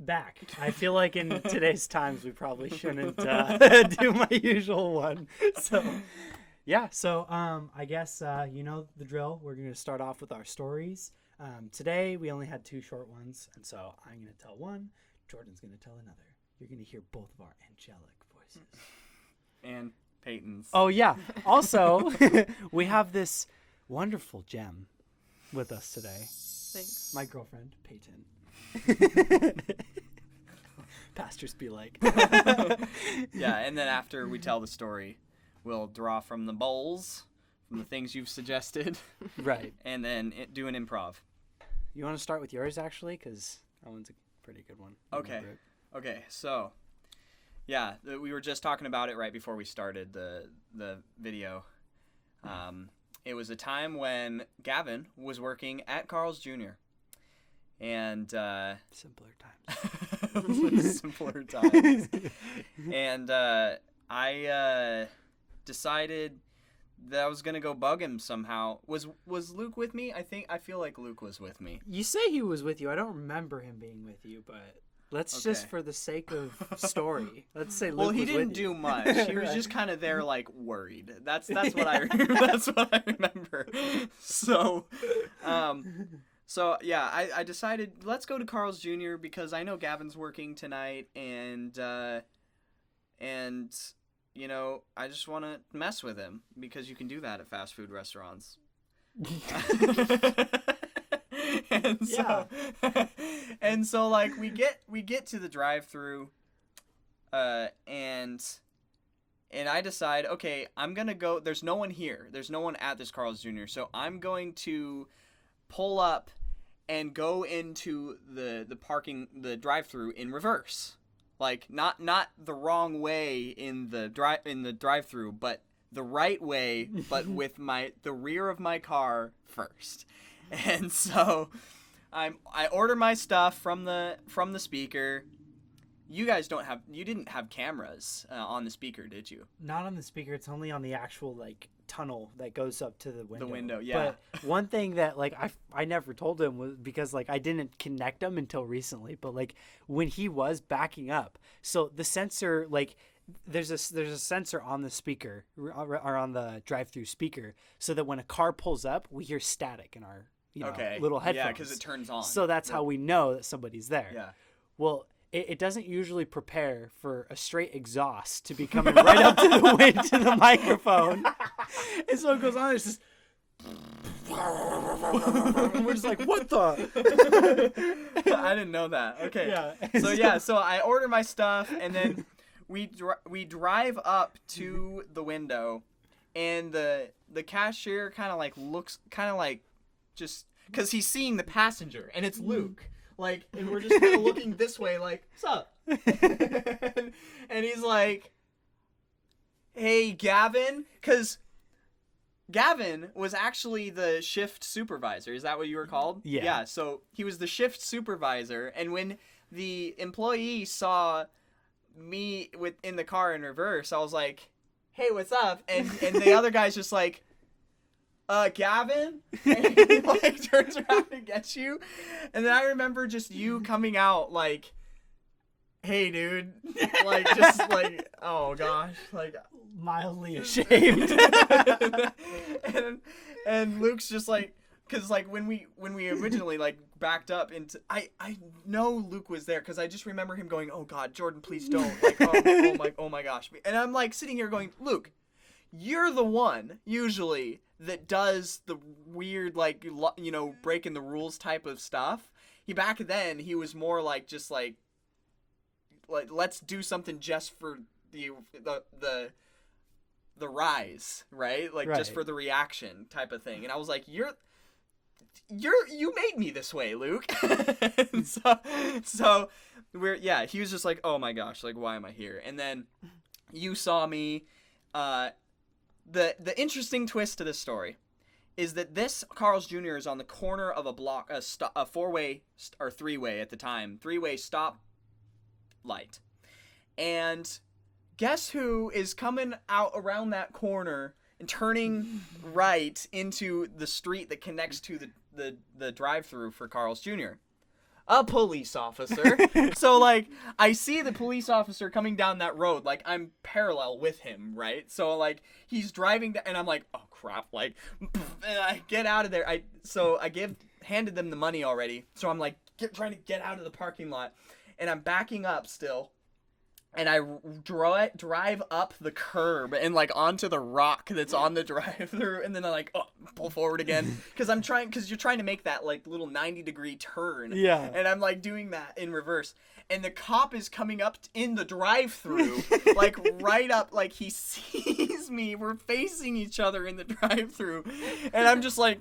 back. I feel like in today's times we probably shouldn't do my usual one. So, yeah. So, I guess you know the drill. We're going to start off with our stories. Today we only had 2 short ones, and so I'm going to tell one. Jordan's going to tell another. You're going to hear both of our angelic voices. And Payton's. Oh yeah. Also, we have this wonderful gem with us today. Thanks. My girlfriend, Payton. Pastors be like. Yeah, and then after we tell the story, we'll draw from the bowls, from the things you've suggested. Right. And then do an improv. You want to start with yours, actually? Because that one's a pretty good one. Okay, so, yeah, we were just talking about it right before we started the video. It was a time when Gavin was working at Carl's Jr. And simpler times. Simpler times. And I decided that I was gonna go bug him somehow. Was Luke with me? I feel like Luke was with me. You say he was with you. I don't remember him being with you, but let's just for the sake of story, let's say Luke was with you. Well, he didn't do much. He was just kind of there, like, worried. That's what I that's what I remember. So, yeah, I decided let's go to Carl's Jr. because I know Gavin's working tonight, and you know, I just want to mess with him because you can do that at fast food restaurants. And so like we get to the drive-thru, and I decide, okay, I'm gonna go. There's no one here. There's no one at this Carl's Jr. So I'm going to pull up and go into the drive-thru in reverse. Like not the wrong way in the drive-thru, but the right way, but with the rear of my car first. And so I order my stuff from the speaker. You guys didn't have cameras on the speaker, did you? Not on the speaker. It's only on the actual like tunnel that goes up to the window. The window, yeah. But one thing that like I never told him was because like I didn't connect them until recently. But like when he was backing up, so the sensor like there's a sensor on the speaker or on the drive-through speaker, so that when a car pulls up, we hear static in our little headphones. Yeah, because it turns on. So that's how we know that somebody's there. Yeah. Well, it doesn't usually prepare for a straight exhaust to be coming right up to the wind to the microphone. And so it goes on, it's just... We're just like, what the? I didn't know that. Okay. Yeah. So I order my stuff, and then we drive up to the window, and the cashier kind of like looks, kind of like just... Because he's seeing the passenger, and it's Luke. Like, and we're just kind of looking this way, like, what's up? And he's like, hey, Gavin? Because Gavin was actually the shift supervisor. Is that what you were called? Yeah. Yeah, so he was the shift supervisor. And when the employee saw me in the car in reverse, I was like, hey, what's up? And the other guy's just like, Gavin? And he, like, turns around and gets you. And then I remember just you coming out, like, hey, dude. Like, just, like, oh, gosh. Like, mildly ashamed. and Luke's just, like, because, like, when we originally, like, backed up into... I know Luke was there, because I just remember him going, oh, God, Jordan, please don't. Like, oh, my gosh. And I'm, like, sitting here going, Luke, you're the one, usually... that does the weird, like, you know, breaking the rules type of stuff. Back then, he was more like, just like let's do something just for the rise, right? Like, just for the reaction type of thing. And I was like, you made me this way, Luke. And so he was just like, oh my gosh, like, why am I here? And then you saw me, The interesting twist to this story is that this Carl's Jr. is on the corner of a block, a four-way or three-way at the time, three-way stop light. And guess who is coming out around that corner and turning right into the street that connects to the drive-thru for Carl's Jr.? a police officer. So, like, I see the police officer coming down that road. Like, I'm parallel with him, right? So, like, he's driving, and I'm like, oh, crap. Like, and I get out of there. Handed them the money already. So I'm, like, trying to get out of the parking lot. And I'm backing up still. And I drive up the curb and, like, onto the rock that's on the drive-thru. And then I, like, pull forward again. Because you're trying to make that, like, little 90-degree turn. Yeah. And I'm, like, doing that in reverse. And the cop is coming up in the drive-thru, like, right up, like, he sees me. We're facing each other in the drive-thru. And I'm just, like,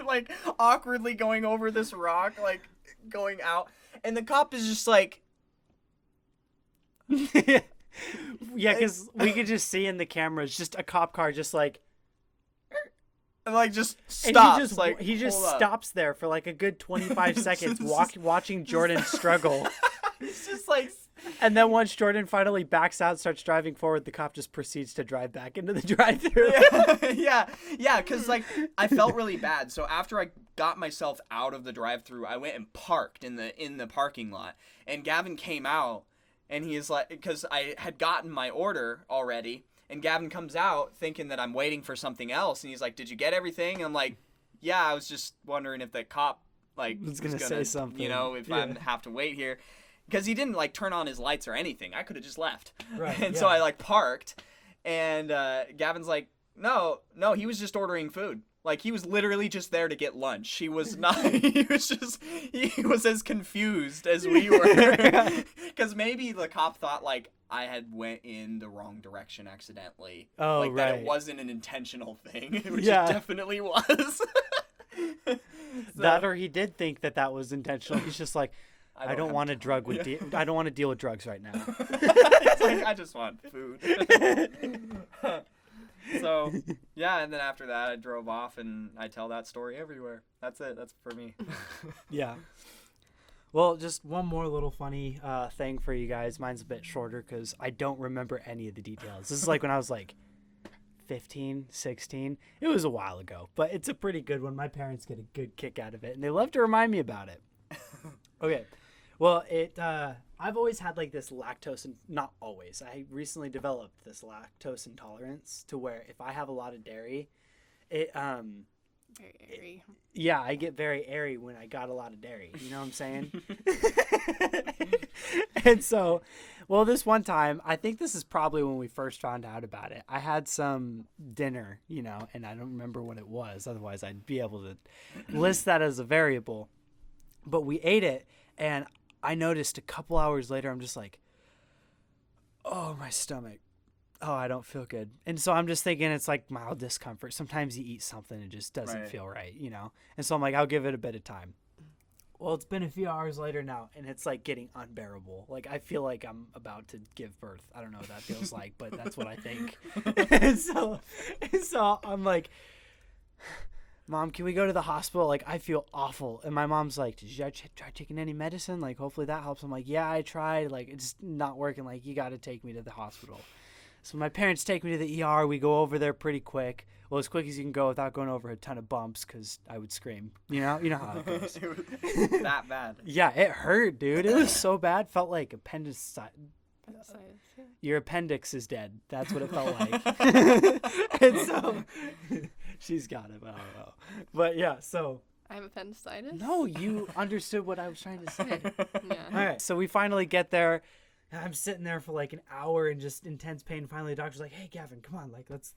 like, awkwardly going over this rock, like, going out. And the cop is just like... Yeah, because we could just see in the cameras just a cop car just like... And, like, just stops. He just stops there for, like, a good 25 seconds watching Jordan struggle. It's just like... And then once Jordan finally backs out, starts driving forward, the cop just proceeds to drive back into the drive-thru. Yeah, because, like, I felt really bad. So after I got myself out of the drive-thru, I went and parked in the parking lot. And Gavin came out, and he is like, because I had gotten my order already, and Gavin comes out thinking that I'm waiting for something else, and he's like, "Did you get everything?" And I'm like, "Yeah, I was just wondering if the cop, like, was gonna say something, you know, if I have to wait here." Because he didn't, like, turn on his lights or anything. I could have just left. Right, and so I, like, parked. And Gavin's like, no, he was just ordering food. Like, he was literally just there to get lunch. He was not, he was as confused as we were. Because maybe the cop thought, like, I had went in the wrong direction accidentally. Oh, like, right. that it wasn't an intentional thing, which it definitely was. That or he did think that was intentional. He's just like... I don't want to I don't want to deal with drugs right now. It's like, I just want food. So, yeah, and then after that, I drove off, and I tell that story everywhere. That's it. That's for me. Yeah. Well, just one more little funny thing for you guys. Mine's a bit shorter because I don't remember any of the details. This is like when I was like 15, 16. It was a while ago, but it's a pretty good one. My parents get a good kick out of it, and they love to remind me about it. Okay. Well, I've always had like this lactose, and not always. I recently developed this lactose intolerance to where if I have a lot of dairy, it very airy. Yeah, I get very airy when I got a lot of dairy. You know what I'm saying? And so, well, this one time, I think this is probably when we first found out about it. I had some dinner, you know, and I don't remember what it was. Otherwise, I'd be able to list that as a variable. But we ate it, and I noticed a couple hours later, I'm just like, oh, my stomach. Oh, I don't feel good. And so I'm just thinking it's like mild discomfort. Sometimes you eat something and it just doesn't feel right, you know? And so I'm like, I'll give it a bit of time. Well, it's been a few hours later now, and it's like getting unbearable. Like, I feel like I'm about to give birth. I don't know what that feels like, but that's what I think. and so I'm like, Mom, can we go to the hospital? Like, I feel awful. And my mom's like, did you try taking any medicine? Like, hopefully that helps. I'm like, yeah, I tried. Like, it's not working. Like, you got to take me to the hospital. So my parents take me to the ER. We go over there pretty quick. Well, as quick as you can go without going over a ton of bumps because I would scream. You know how it goes. It was that bad. Yeah, it hurt, dude. It was so bad. Felt like appendicitis. Your appendix is dead. That's what it felt like. And so she's got it, but I don't know. But yeah, so. I have appendicitis? No, you understood what I was trying to say. Yeah. All right, so we finally get there. And I'm sitting there for like an hour in just intense pain. Finally, the doctor's like, hey, Gavin, come on. Like, let's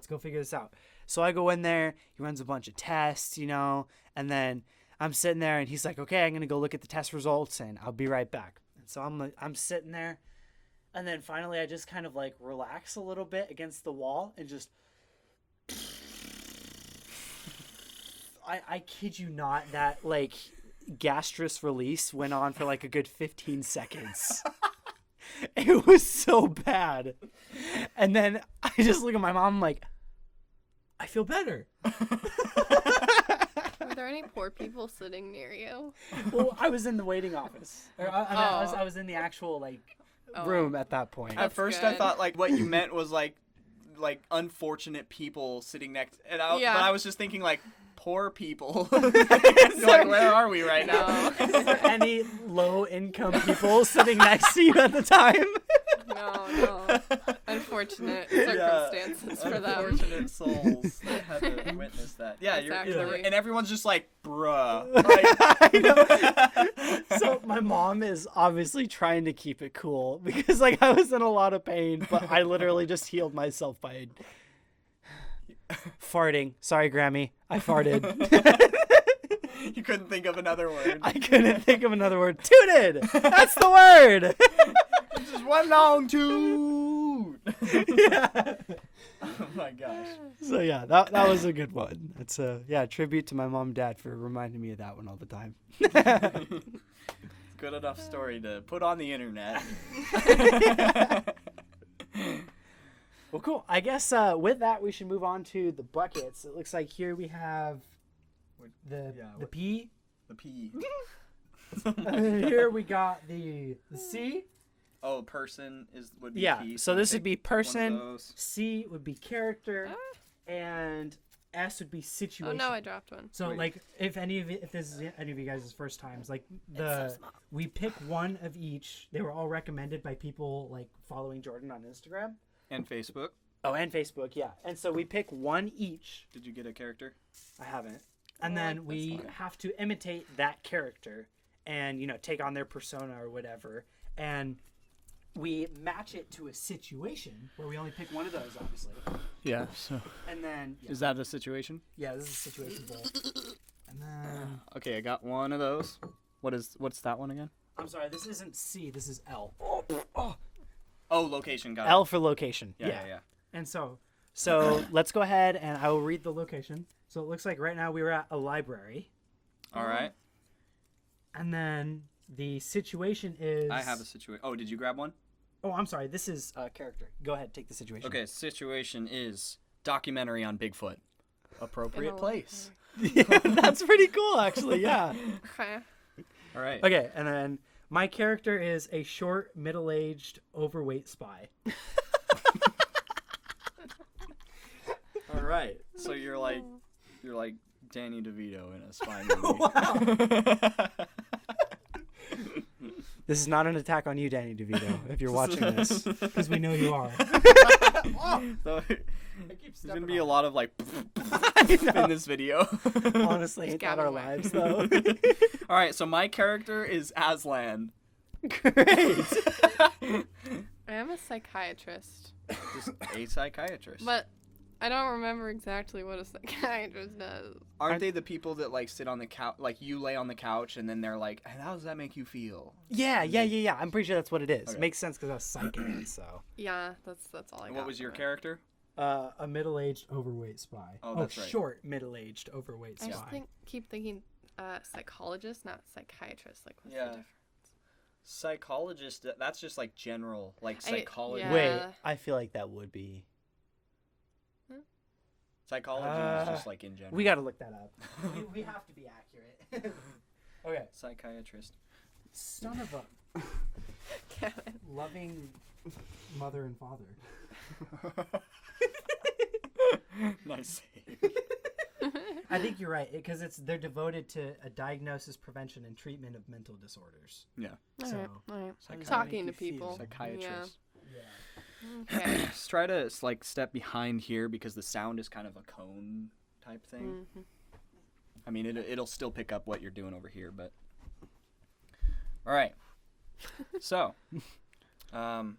go figure this out. So I go in there. He runs a bunch of tests, and then I'm sitting there and he's like, okay, I'm going to go look at the test results and I'll be right back. And so I'm sitting there. And then finally I just kind of like relax a little bit against the wall and just, I kid you not, that like gastrus release went on for like a good 15 seconds. It was so bad. And then I just look at my mom, I'm like, I feel better. Were there any poor people sitting near you? Well, I was in the waiting office. I was in the actual room at that point. At first good. I thought like what you meant was like unfortunate people sitting next, but I was just thinking like poor people. You're like, where are we right now? Is there any low-income people sitting next to you at the time? No. Unfortunate circumstances for them. Unfortunate souls that had to witness that. Yeah, Exactly. and everyone's just like, bruh. I know. So my mom is obviously trying to keep it cool because like I was in a lot of pain, but I literally just healed myself by farting. Sorry, Grammy. I farted. You couldn't think of another word. I couldn't think of another word. Tooted! That's the word! Just one long toot. Yeah. Oh my gosh. So yeah, that was a good one. That's a tribute to my mom and dad for reminding me of that one all the time. Good enough story to put on the internet. Well, cool. I guess with that, we should move on to the buckets. It looks like here we have the P. The P. Here we got the C. Oh, person would be Yeah, P. so this would be One of person, those. C would be character, and S would be Oh situation. no, I dropped one. So Wait. like if this is any of you guys' first times, like so small. we pick one of each. They were all recommended by people like following Jordan on Instagram. And Facebook. Oh, and Facebook, yeah. And so we pick one each. Did you get a character? I haven't. And I then like we this one. have to imitate that character and, take on their persona or whatever. And we match it to a situation where we only pick one of those, obviously. Yeah. So And then, yeah, is that a situation? this is a situation bowl. And then, Okay, I got one of those. What's that one again? I'm sorry, this isn't C, this is L. Oh, location. Got it. L for location. Yeah. And so let's go ahead and I will read the location. So it looks like right now we were at a library. All right. And then the situation is... I have a situation. Oh, did you grab one? Oh, I'm sorry. This is character. Go ahead, take the situation. Okay, situation is documentary on Bigfoot. Appropriate In a place. Yeah, that's pretty cool, actually. Yeah. Okay. All right. Okay, and then my character is a short, middle-aged, overweight spy. All right. So you're like Danny DeVito in a spy movie. This is not an attack on you, Danny DeVito, if you're watching this, because we know you are. So there's gonna be a lot of like in this video. Honestly, it's not our Gavin whack. lives, though. All right. So my character is Aslan. Great. I am a psychiatrist, Just a psychiatrist. but I don't remember exactly what a psychiatrist does. Aren't they the people that like sit on the couch, like you lay on the couch, and then they're like, "And how does that make you feel?" Yeah. I'm pretty sure that's what it is. Okay. Makes sense because I was psychic, so. Yeah, that's all I And got. what was your from it. character? A middle-aged, overweight spy. Oh, that's right. Short, middle-aged, overweight I spy. just keep thinking psychologist, not psychiatrist. Like, what's Yeah. the difference? Psychologist. That's just like general, like I- psychology. yeah. Wait, I feel like that would be. Psychology is just like in general. We got to look that up. we have to be accurate. Okay. Psychiatrist. Son of a Gavin. loving mother and father. Nice save. I think you're right because they're devoted to a diagnosis, prevention, and treatment of mental disorders. Yeah. So, All right. Psychiatrist. Talking to Make you feel. people. Psychiatrist. Yeah. Okay. Just try to like step behind here because the sound is kind of a cone type thing. Mhm. I mean, it'll still pick up what you're doing over here, but. All right. So. So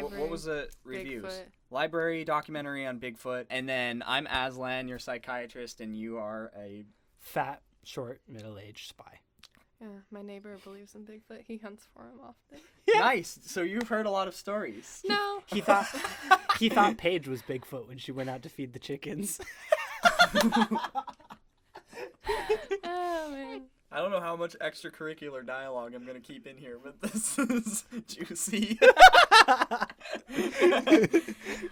what was the reviews? Bigfoot. Library documentary on Bigfoot, and then I'm Aslan, your psychiatrist, and you are a. Fat, short, middle-aged spy. Yeah, my neighbor believes in Bigfoot. He hunts for him often. Nice. So you've heard a lot of stories. No. He thought Paige was Bigfoot when she went out to feed the chickens. Oh man. I don't know how much extracurricular dialogue I'm gonna keep in here, but this is juicy.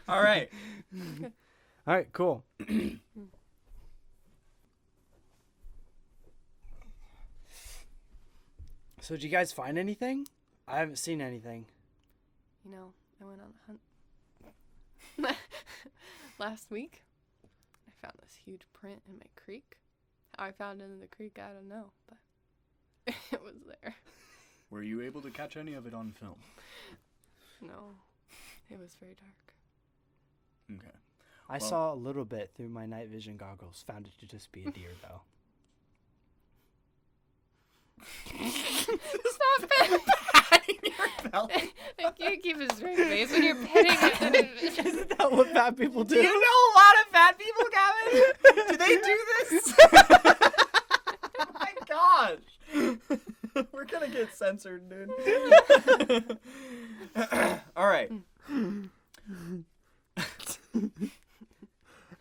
All right. All right, cool. So did you guys find anything? I haven't seen anything. You know, I went on a hunt last week. I found this huge print in my creek. How I found it in the creek, I don't know, but it was there. Were you able to catch any of it on film? No, it was very dark. Okay. I saw a little bit through my night vision goggles. Found it to just be a deer, though. Stop patting your belly. I can't keep a straight face when you're petting it. Isn't that what fat people do? Do you know a lot of fat people, Gavin? Do they do this? Oh my gosh. We're gonna get censored, dude. All right.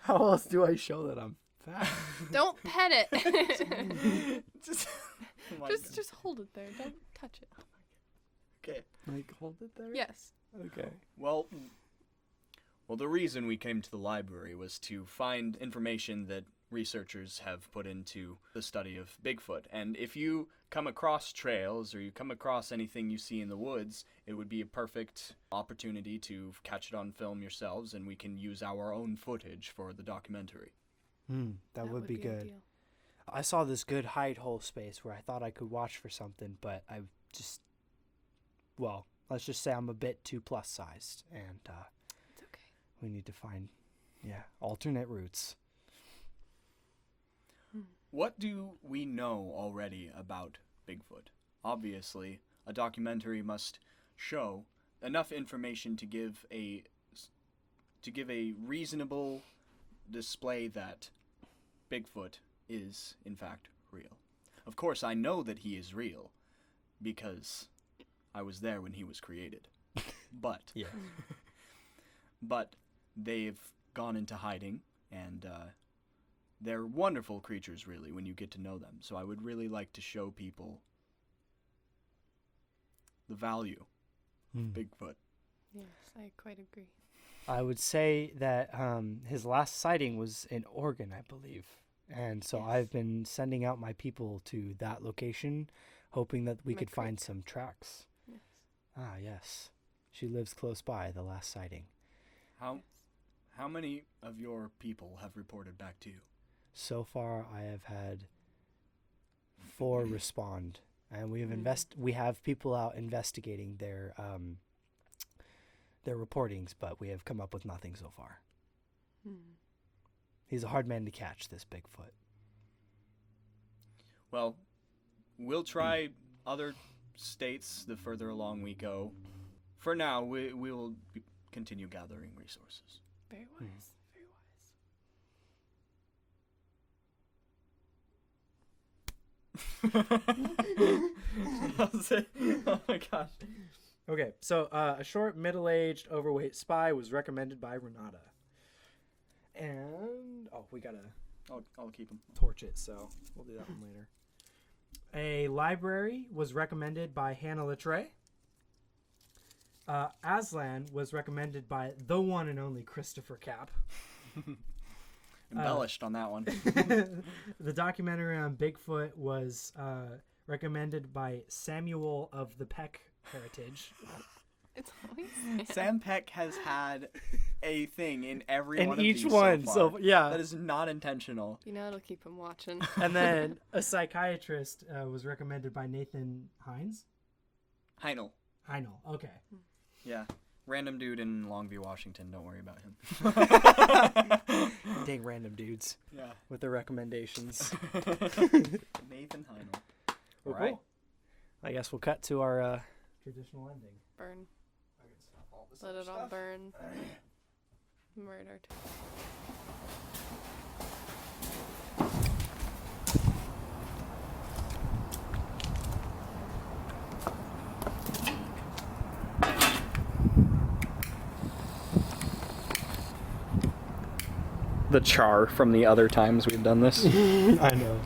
How else do I show that I'm fat? Don't pet it. Just hold it there. Don't touch it. okay. Like, hold it there? Yes. Okay. Well, the reason we came to the library was to find information that researchers have put into the study of Bigfoot. And if you come across trails or you come across anything you see in the woods, it would be a perfect opportunity to catch it on film yourselves, and we can use our own footage for the documentary. That would be good. ideal. I saw this good hide hole space where I thought I could watch for something, but I just, well, let's just say I'm a bit too plus sized, and It's okay. we need to find, alternate routes. What do we know already about Bigfoot? Obviously, a documentary must show enough information to give a reasonable display that Bigfoot is, in fact, real. Of course, I know that he is real because I was there when he was created. But Yeah. but they've gone into hiding, and they're wonderful creatures, really, when you get to know them. So I would really like to show people the value of Bigfoot. Yes, I quite agree. I would say that his last sighting was in Oregon, I believe. And so Yes. I've been sending out my people to that location, hoping that we My could find creek. some tracks. Yes. Ah, yes. She lives close by, the last sighting. How many of your people have reported back to you? So far, I have had 4 respond, and we have we have people out investigating their reportings, but we have come up with nothing so far. He's a hard man to catch, this Bigfoot. Well, we'll try other states the further along we go. For now, we will continue gathering resources. Very wise. Very wise. Oh my gosh. Okay, so a short, middle-aged, overweight spy was recommended by Renata. And, we gotta I'll keep them. torch it, so we'll do that one later. A library was recommended by Hannah Littre. Aslan was recommended by the one and only Christopher Capp. Embellished on that one. The documentary on Bigfoot was recommended by Samuel of the Peck Heritage. It's always Sam Peck has had a thing in every In one of each these one, so far. so yeah. That is not intentional. You know, it'll keep him watching. And then a psychiatrist was recommended by Nathan Hines. Heinel. Okay. Yeah. Random dude in Longview, Washington. Don't worry about him. Dang random dudes Yeah. with their recommendations. Nathan Heinel. Well, All right. cool. I guess we'll cut to our traditional ending. Burn. I can stop all this Let other it all stuff. burn. Murder. The char from the other times we've done this. I know.